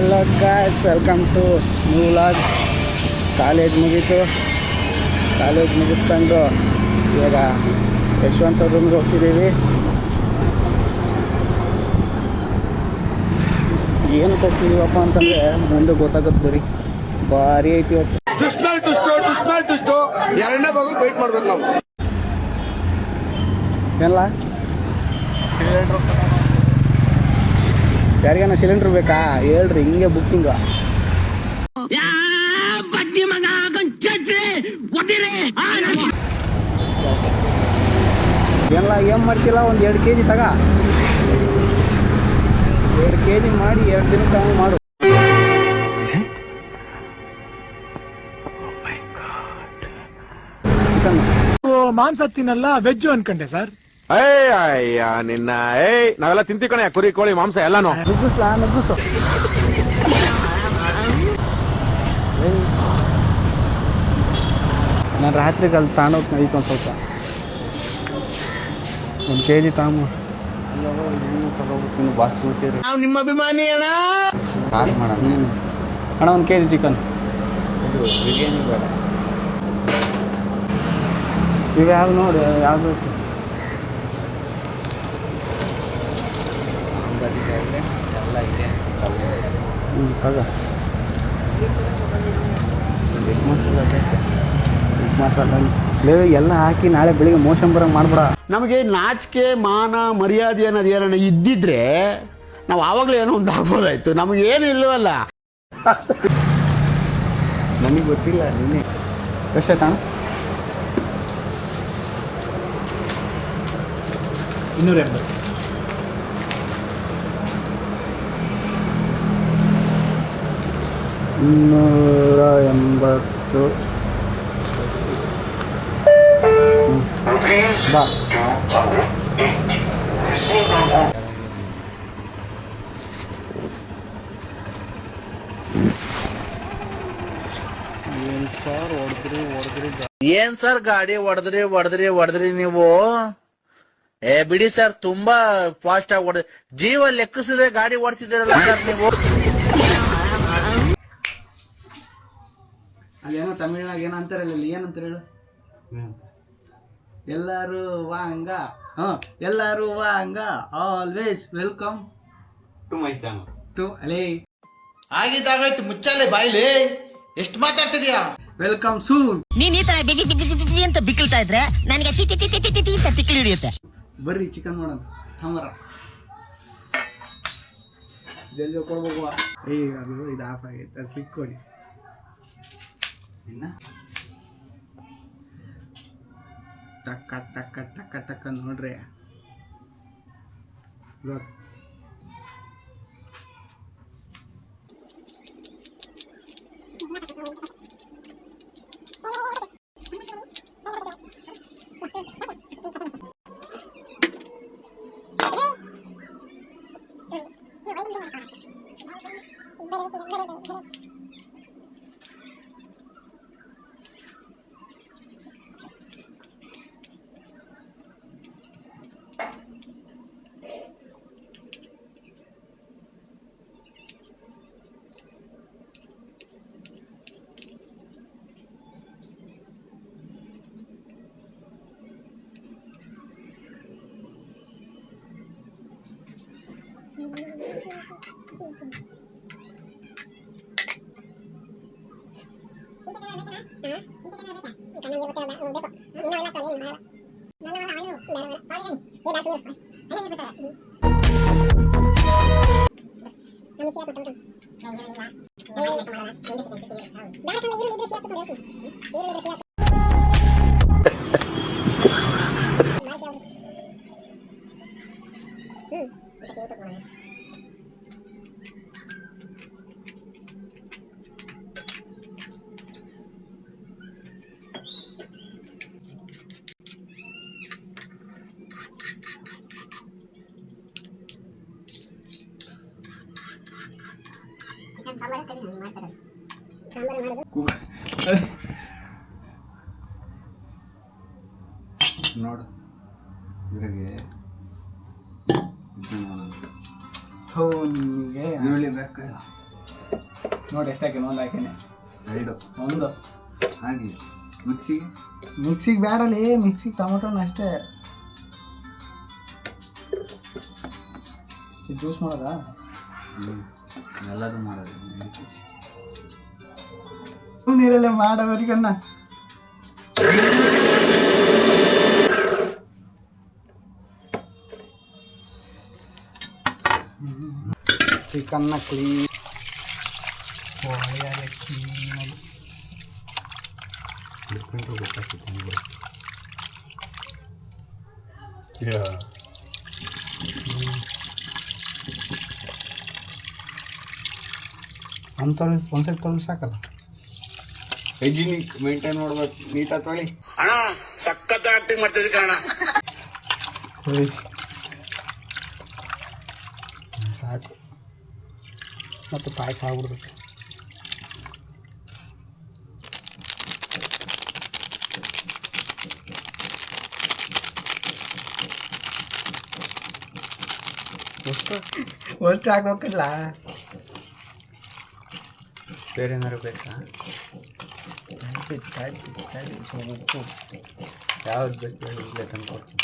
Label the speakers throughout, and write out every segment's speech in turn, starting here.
Speaker 1: Hello guys, welcome to new vlog. College ಮುಗಿಸ್ಕೊಂಡು ಇವಾಗ ಯಶವಂತ ರೂಮ್ಗೆ ಹೋಗ್ತಿದ್ದೀವಿ. ಏನಕ್ಕೆ ಹೋಗ್ತಿದ್ದೀವಪ್ಪ ಅಂತಂದರೆ ಮುಂದೆ ಗೊತ್ತಾಗುತ್ತೆ. ಭಾರಿ ಐತಿ ಇವತ್ತು.
Speaker 2: ಎರಡನೇ ಭಾಗ ವೆಯ್ಟ್ ಮಾಡ್ಬೇಕು ನಾವು.
Speaker 1: ಏನಲ್ಲ ಯಾರಿಗಾನ ಸಿಲಿಂಡ್ರ್ ಬೇಕಾ ಹೇಳ್ರಿ, ಹಿಂಗೆ ಬುಕ್ಕಿಂಗ್. ಎಲ್ಲ ಏನು ಮಾಡ್ತಿಲ್ಲ, ಒಂದು 2 kg ತಗ, 2 kg ಮಾಡಿ 2 ದಿನಕ್ಕೆ ಹಂಗೆ ಮಾಡು. ಚಿಕನ್
Speaker 3: ಮಾಂಸ ತಿನ್ನಲ್ಲ, ವೆಜ್ಜು ಅನ್ಕೊಂಡೆ ಸರ್.
Speaker 2: ಅಯ್ಯ ನಿನ್ನ ನಾವೆಲ್ಲ ತಿಂತಿ ಕಣೆ, ಕುರಿ ಕೋಳಿ ಮಾಂಸ ಎಲ್ಲಾನು.
Speaker 1: ನುಗ್ಗಿಸು. ನಾನು ರಾತ್ರಿಗೆ ಅಲ್ಲಿ ತಗೊಂಡೋಗ್ತೀನಿ. ಐತೆ ಒಂದು ಸ್ವಲ್ಪ 1 kg ತಗೊಂಬ. ತಗೋಬೇಕು ಬಾಸ್ ಕೂತೀರಿ.
Speaker 2: ನಾವು ನಿಮ್ಮ ಅಭಿಮಾನಿ ಅಣ್ಣ.
Speaker 1: ಅಣ್ಣ 1 kg ಚಿಕನ್.
Speaker 4: ಬಿರಿಯಾನಿ ಬೇಡ,
Speaker 1: ಇವು ಯಾವ್ದು ನೋಡಿ, ಯಾವುದು
Speaker 4: ಎಲ್ಲ ಇದೆ.
Speaker 1: ತಗ ಮಸಾಲ ಎಲ್ಲ ಹಾಕಿ ನಾಳೆ ಬೆಳಿಗ್ಗೆ ಮೋಷನ್ ಬರಂಗೆ ಮಾಡ್ಬಿಡ.
Speaker 5: ನಮಗೆ ನಾಚಿಕೆ ಮಾನ ಮರ್ಯಾದೆ ಅನ್ನೋದು ಏನೋ ಇದ್ದಿದ್ರೆ ನಾವು ಆವಾಗಲೇ ಏನೋ ಒಂದು ಆಗ್ಬೋದಾಯ್ತು. ನಮಗೇನು ಇಲ್ಲವಲ್ಲ.
Speaker 1: ನನಗೆ ಗೊತ್ತಿಲ್ಲ. ನಿನ್ನೆ ಎಷ್ಟಾಯ್ತು?
Speaker 3: 280.
Speaker 1: 280. ಬಾ.
Speaker 4: ಏನ್ ಸರ್ ಗಾಡಿ ಹೊಡೆದ್ರಿ ನೀವು? ಬಿಡಿ ಸರ್, ತುಂಬಾ ಫಾಸ್ಟ್ ಆಗಿ ಹೊಡೆದ್ರಿ. ಜೀವ ಲೆಕ್ಕಿಸದೆ ಗಾಡಿ ಓಡಿಸಿದಿರಲ್ಲ ಸರ್ ನೀವು.
Speaker 1: ಅಲ್ಲೇನೋ ತಮಿಳ್ನಾಗ ಏನೋ ಅಂತಾರಲ್ಲ, ಏನಂತಾರೆ ಹೇಳು? ಎಲ್ಲರೂ ವಾಂಗ, ಎಲ್ಲರೂ ವಾಂಗ, always welcome
Speaker 4: to my channel.
Speaker 1: ಟು ಅಲೇ
Speaker 4: ಆಗಿದ್ದಾಗಾಯ್ತು, ಮುಚ್ಚಾಲೆ ಬಾಯ್ಲಿ. ಎಷ್ಟು ಮಾತಾಡ್ತಿದ್ಯಾ?
Speaker 1: Welcome soon.
Speaker 6: ನೀನ್ ಈ ತರ ಅಂತ ಬಿಕ್ಕಳ್ತಾ ಇದ್ರೆ ನನಗೆ ಟಿ ಅಂತ ತಿಕ್ಕಿ ಹಿಡಿಯುತ್ತೆ.
Speaker 1: ಬರ್ರಿ ಚಿಕನ್ ಮಾಡೋಣ. ಥಮರ ಜಲ್ದಿ ಕೊಡ್ಬೇಕು. ಅದು ಇದು ಆಫ್ ಆಗೈತೆ, ಅದು ಸಿಕ್ಕೊಡಿ. ಇನ್ನ ಟಕ್ಕ ಟಕ್ಕ ಟಕ್ಕ ಟಕ್ಕ ನೋಡ್ರಿ. ನೋಡು ಇದ್ರಾಗೆ ನಿಮಗೆ ಹೇಳಬೇಕು. ನೋಡಿ ಎಷ್ಟು ಹಾಕಿನ ಒಂದು ಹಾಕಿನಿ
Speaker 7: 2
Speaker 1: ಒಂದು
Speaker 7: ಹಾಗೆ ಮಿಕ್ಸಿಗೆ
Speaker 1: ಮಿಕ್ಸಿಗೆ ಬೇಡಲ್ಲಿ ಮಿಕ್ಸಿಗೆ ಟೊಮೊಟೊನ ಅಷ್ಟೇ ಜ್ಯೂಸ್ ಮಾಡೋದಾ
Speaker 7: ಎಲ್ಲರೂ ಮಾಡೋದು
Speaker 1: ನೀರಲ್ಲೇ ಮಾಡೋವರಿಗನ್ನ ಚಿಕನ್ನ ಕ್ಲೀನ್ ಒಂದ್ಸರಿ ತೊಳೆದು ಸಾಕಲ್ಲ
Speaker 7: ಹೈಜಿನಿಕ್ ಮೇಂಟೈನ್ ಮಾಡ್ಬೇಕು ನೀಟಾಗಿ ತೊಳಿ
Speaker 4: ಅಣ್ಣ ಸಖತ್ ಆಕ್ಟಿಂಗ್ ಮಾಡ್ತಿದ್ದೆ ಕಣ.
Speaker 1: ಸಾಕು ಮತ್ತು ಪಾಯಸ ಆಗ್ಬಿಡ್ಬೇಕು. ಅಷ್ಟು ಹಾಕೋಕಿಲ್ಲ.
Speaker 7: ಬೇರೆ ಏನಾರು ಬೇಕಾ?
Speaker 1: ಉಪ್ಪು
Speaker 7: ಯಾವ್ದು ಬೇಕು ಇಲ್ಲೇ ತಂದ್ಕೊಡ್ತೀನಿ.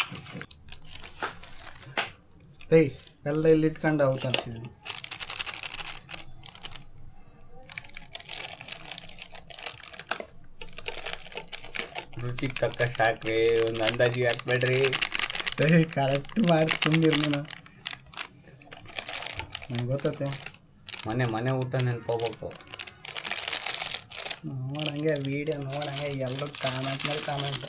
Speaker 1: ಏಯ್ ಎಲ್ಲ ಇಲ್ಲಿ ಇಟ್ಕೊಂಡು ಅವತ್ತು ಅನ್ಸಿದ್ವಿ.
Speaker 7: ರುಚಿಗೆ ತಕ್ಕಷ್ಟು ಹಾಕ್ರಿ, ಒಂದು ಅಂದಾಜಿಗೆ ಹಾಕ್ಬೇಡ್ರಿ.
Speaker 1: ಏಯ್ ಕರೆಕ್ಟ್ ಮಾಡಿ ಸುಮ್ಮನಿರು ನೀನು. ನಂಗೆ ಗೊತ್ತೈತೆ.
Speaker 7: ಮನೆ ಊಟ ನೆನ್ಕೋಬೇಕು.
Speaker 1: ನೋಡಂಗೆ ವೀಡಿಯೋ ನೋಡಂಗೆ ಎಲ್ಲರೂ ಕಾಮೆಂಟ್ ಮೇಲೆ ಕಾಮೆಂಟ್.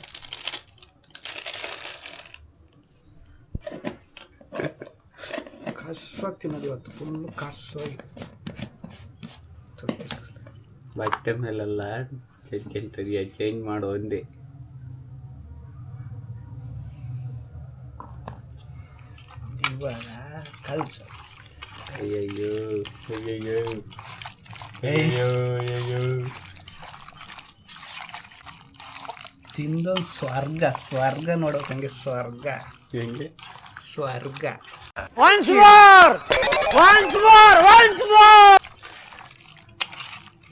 Speaker 1: ಕಸ್ವಾಗಿ ತಿನ್ನೋದು ಇವತ್ತು ಫುಲ್ಲು ಕಸ್ವಾಗಿ.
Speaker 7: ಬಟ್ಟೆ ಮೇಲೆಲ್ಲ ಚೇಂಜ್ ಮಾಡೋ ಒಂದೇ.
Speaker 1: ಇವಾಗ ಕಲ್ಸು.
Speaker 7: ಅಯ್ಯಯ್ಯೋ ಅಯ್ಯಯ್ಯೋ ಅಯ್ಯೋ ಅಯ್ಯೋ.
Speaker 1: ತಿಂದೊಂದು ಸ್ವರ್ಗ ಸ್ವರ್ಗ ನೋಡೋಕೆ ಹಂಗೆ ಸ್ವರ್ಗ
Speaker 7: ಹೆಂಗೆ
Speaker 1: ಸ್ವರ್ಗ.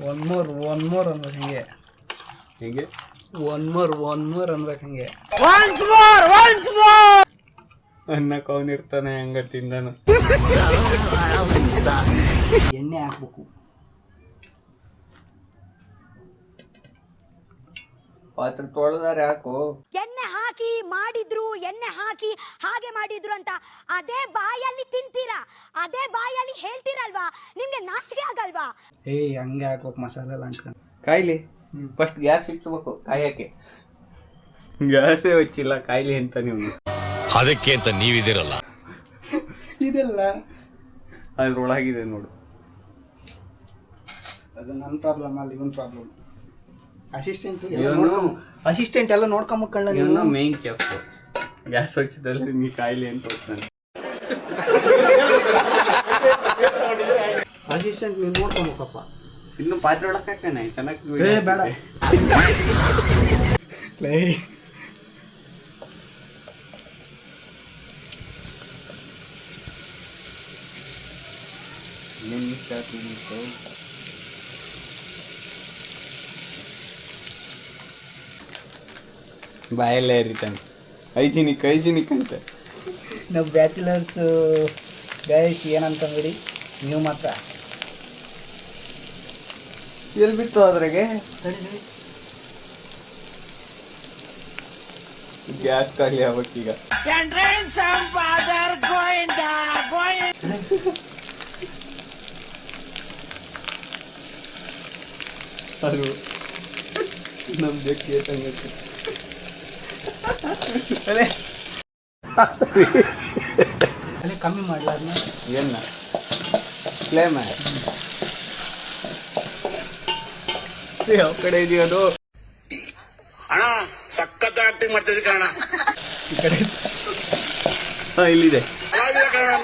Speaker 1: ಒನ್ ಮೋರ್ ಅನ್ಬೇಕು ಹಂಗೆ.
Speaker 7: ಹೆಂಗೆ
Speaker 1: ಒನ್ ಮೋರ್ ಅನ್ಬೇಕು ಹಂಗೆ.
Speaker 7: ಅನ್ನಕ್ಕೆ ಅವನಿರ್ತಾನೆ ಹಂಗ ತಿಂದನು.
Speaker 1: ಎಣ್ಣೆ ಹಾಕ್ಬೇಕು.
Speaker 7: ಪಾತ್ರೆ ತೊಳೆದಾರೆ ಹಾಕು.
Speaker 8: ಎಣ್ಣೆ ಹಾಕಿ ಮಾಡಿದ್ರು, ಎಣ್ಣೆ ಹಾಕಿ ಹಾಗೆ ಮಾಡಿದ್ರು ಅಂತ ಅದೇ ಬಾಯಲ್ಲಿ ತಿಂತೀರಾ, ಅದೇ ಬಾಯಲ್ಲಿ ಹೇಳ್ತೀರಲ್ವಾ? ನಿಮ್ಗೆ ನಾಚಿಕೆ ಆಗಲ್ವಾ?
Speaker 1: ಏಯ್ ಹಂಗೆ ಹಾಕ್ಬೇಕು ಮಸಾಲೆ ಎಲ್ಲ ಅಂಟ್ಕೊಂಡು.
Speaker 7: ಕಾಯ್ಲಿ ಫಸ್ಟ್ ಗ್ಯಾಸ್ ಇಟ್ಬೇಕು ಕಾಯಕ್ಕೆ. ಗ್ಯಾಸೇ ಹಚ್ಚಿಲ್ಲ ಕಾಯ್ಲಿ ಅಂತ ನೀವು.
Speaker 9: ಅದಕ್ಕೆ ಅಂತ ನೀವಿದಿರಲ್ಲ.
Speaker 1: ಇದೆಲ್ಲ
Speaker 7: ಅದ್ರೊಳಗಿದೆ ನೋಡು.
Speaker 1: ಅದು ನನ್ನ ಪ್ರಾಬ್ಲಮ್ ಅಲ್ಲ, ಇವನ್ ಪ್ರಾಬ್ಲಮ್. ಅಸಿಸ್ಟೆಂಟ್ ಎಲ್ಲ ನೋಡ್ಕೊಂಬಕ್ಕಳ್ಳ
Speaker 7: ಇವನು ಮೇನ್ ಚೆಫ್. ಗ್ಯಾಸ್ ಹಚ್ಚಿದಲ್ಲಿ ನೀ ಕಾಯ್ಲಿ ಅಂತ ಹೋಗ್ತಾನೆ.
Speaker 1: ಅಸಿಸ್ಟೆಂಟ್ ನೀನು ನೋಡ್ಕೊಂಬಕ್ಕಪ್ಪ.
Speaker 7: ಇನ್ನು ಪಾತ್ರೆ ಒಳಕ್ಕೆ ಹಾಕಾನೆ ಚೆನ್ನಾಗಿ.
Speaker 1: ಏ ಬೇಡ.
Speaker 7: ಏನು ಇಷ್ಟ ಆಗ್ತಿತ್ತು. ಬಾಯಲ್ಲೇ ಇರಿತಾನೆ. ಹೈಜಿನಿಕ್ ಅಂತ.
Speaker 1: ನಾವು ಬ್ಯಾಚುಲರ್ಸ್ ಗೈಸ್ ಏನಂತಂದ್ರಿ ನೀವು ಮಾತ್ರ.
Speaker 7: ಎಲ್ಲಿ ಬಿತ್ತು ಅದ್ರಾಗೆ ಗ್ಯಾಸ್ ಖಾಲಿ ಆಗ್ಬೇಕೀಗ. ಅದು ನಮ್ ಜಕ್ಕೆ ತಂಗತ್ತೆ.
Speaker 1: ಅದೇ ಕಮ್ಮಿ ಮಾಡಲ ಅದನ್ನ.
Speaker 7: ಏನ ಫ್ಲೇಮ್ ಯಾವ ಕಡೆ ಇದೆಯೋದು?
Speaker 4: ಅಣ್ಣ ಸಖತ್ ಆಕ್ಟಿಂಗ್ ಮಾಡ್ತಿದ್ದೆ ಕಣ.
Speaker 1: ಈ ಕಡೆ
Speaker 7: ಇಲ್ಲಿದೆ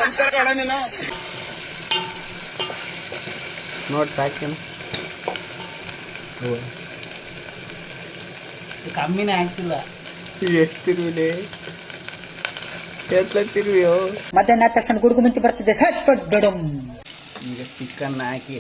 Speaker 4: ನಮಸ್ಕಾರ ಕಣ. ನೀನು
Speaker 7: ನೋಡಿ ಸಾಕೇನು
Speaker 1: ಕಮ್ಮಿನೇ ಆಗ್ತಿಲ್ಲ.
Speaker 7: ಎಷ್ಟು ತಿರುವಿದೆ ಎಲ್ಲ ತಿರುವಿಯೋ.
Speaker 6: ಮಧ್ಯಾಹ್ನ ತಕ್ಷಣ ಗುಡುಗು ಮುಂಚೆ ಬರ್ತಿದ್ದೆ ಸಟ್ ಪಟ್ ಡಡಮ್.
Speaker 1: ಈಗ ಚಿಕನ್ ಹಾಕಿ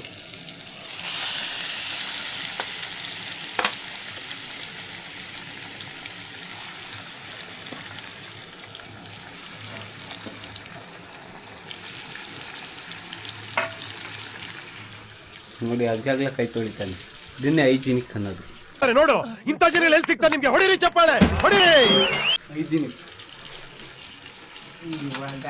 Speaker 7: ನೋಡಿ ಅದಕ್ಕಾಗಲೇ ಕೈ ತೊಳಿತಾನೆ. ಇದನ್ನೇ ಹೈಜಿನಿಕ್ ಅನ್ನೋದು.
Speaker 2: ನೋಡು ಇಂಥ ಜನ ಎಲ್ಲಿ ಸಿಗ್ತಾ ನಿಮ್ಗೆ, ಹೊಡಿರಿ ಚಪ್ಪಾಳೆ ಹೊಡಿರಿ.
Speaker 7: ಹೈಜಿನಿಕ್.
Speaker 1: ಇವಾಗ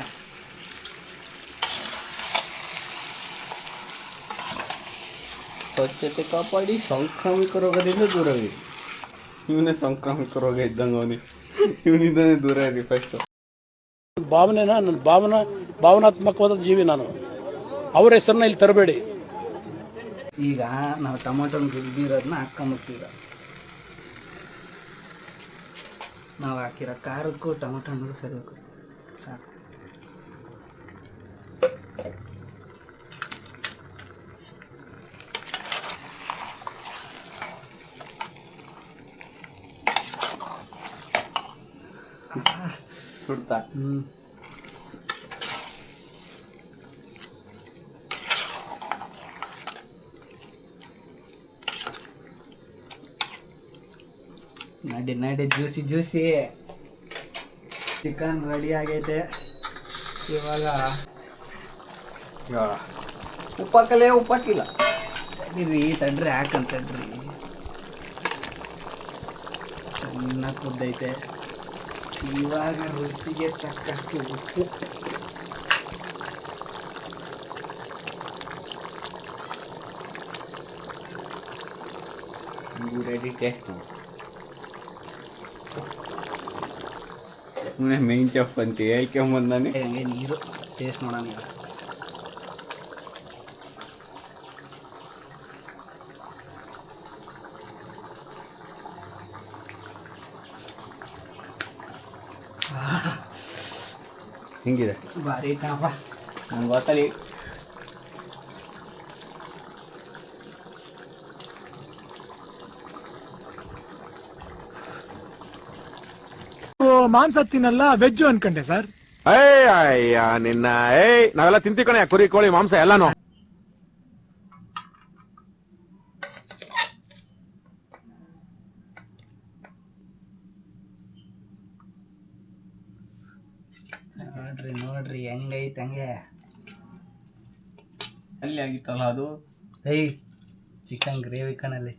Speaker 7: ಸ್ವಚ್ಛತೆ ಕಾಪಾಡಿ ಸಾಂಕ್ರಾಮಿಕ ರೋಗದಿಂದ ದೂರವಿರಿ. ಇವನೇ ಸಾಂಕ್ರಾಮಿಕ ರೋಗ ಇದ್ದಂಗೆ ಅವನಿಗೆ. ಇವನಿಂದನೇ ದೂರ ಇರಿ ಫಸ್ಟ್.
Speaker 3: ಭಾವನಾತ್ಮಕವಾದ ಜೀವಿ ನಾನು. ಅವ್ರ ಹೆಸರನ್ನ ಇಲ್ಲಿ ತರಬೇಡಿ.
Speaker 1: ಈಗ ನಾವು ಟೊಮೊಟೊ ಗಿಡ್ದಿರೋದನ್ನ ಹಾಕೊಂಬಿಡ್ತೀವಿ. ನಾವು ಹಾಕಿರೋ ಖಾರಕ್ಕೂ ಟೊಮೊಟೊ ಹಣ್ಣು ಸರಿ ಹೋಗುತ್ತೆ. ಸಾಕು.
Speaker 7: ಸುಡ್ತಾ
Speaker 1: ನಡಿ ಜ್ಯೂಸಿ ಚಿಕನ್ ರೆಡಿ ಆಗೈತೆ. ಇವಾಗ
Speaker 7: ಉಪ್ಪಾಕಲೇ ಉಪ್ಪಾಕಿಲ್ಲ.
Speaker 1: ತಡ್ರಿ ಹಾಕಂತಡ್ರಿ. ಚೆನ್ನಾಗಿ ಕುದ್ದೈತೆ. ಇವಾಗ ರುಚಿಗೆ ತಕ್ಕಷ್ಟು ಉಪ್ಪು.
Speaker 7: ರೆಡಿ ಟೇಸ್ಟ್ ಮಾಡಿ. ಮೇನ್ ಚೆಫ್ ಅಂತ ಹೇಳ್ಕೊಂಬಂದಾನೆ.
Speaker 1: ಹಂಗೆ ನೀರು ಟೇಸ್ಟ್ ನೋಡೋಣ ಈಗ.
Speaker 7: ಹಿಂಗಿದೆ
Speaker 1: ಭಾರಿ ಕಣಪ್ಪ.
Speaker 7: ನಂಗೆ ಗೊತ್ತಲ್ಲಿ.
Speaker 3: ಮಾಂಸ ತಿನ್ನಲ್ಲ, ವೆಜ್ ಅನ್ಕಂಡೆ ಸರ್.
Speaker 2: ಅಯ್ಯ ನಿನ್ನ ನಾವೆಲ್ಲ ತಿಂತೀವಿ ಕಣೆ, ಕುರಿ ಕೋಳಿ ಮಾಂಸ ಎಲ್ಲಾನು.
Speaker 1: ನೋಡ್ರಿ ಹೆಂಗೈತೆ ಹಂಗೆ.
Speaker 7: ಅಲ್ಲಿ ಆಗಿತ್ತಲ್ಲ ಅದು.
Speaker 1: Chicken gravy ಕಣಲ್ಲಿ.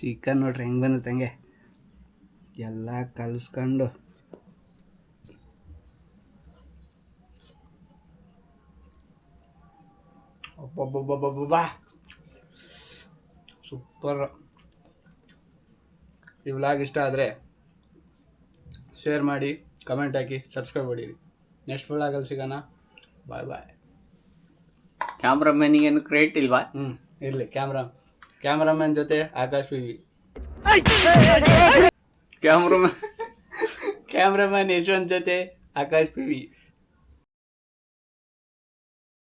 Speaker 1: ಚಿಕನ್ ನೋಡ್ರಿ ಹೆಂಗೆ ಬಂದೈತೆ ಹಂಗೆ ಎಲ್ಲ ಕಲಿಸ್ಕೊಂಡು. ಒಬ್ಬೊಬ್ಬೊಬ್ಬೊಬ್ಬ ಸೂಪರ್. ಈ ವ್ಲಾಗ್ ಇಷ್ಟ ಆದರೆ ಶೇರ್ ಮಾಡಿ, ಕಮೆಂಟ್ ಹಾಕಿ, ಸಬ್ಸ್ಕ್ರೈಬ್ ಮಾಡಿರಿ. ನೆಕ್ಸ್ಟ್ ವ್ಲಾಗಲ್ಲಿ ಸಿಗೋಣ. ಬಾಯ್.
Speaker 7: ಕ್ಯಾಮ್ರಾಮನಿಗೇನು ಕ್ರೇಟ್ ಇಲ್ವಾ?
Speaker 1: ಇರಲಿ. ಕ್ಯಾಮ್ರಾಮನ್ ಜೊತೆ ಆಕಾಶ್ ವಿ. ಕ್ಯಾಮ್ರಾಮನ್ ಯಶವಂತ್ ಜೊತೆ ಆಕಾಶ್ ವಿ.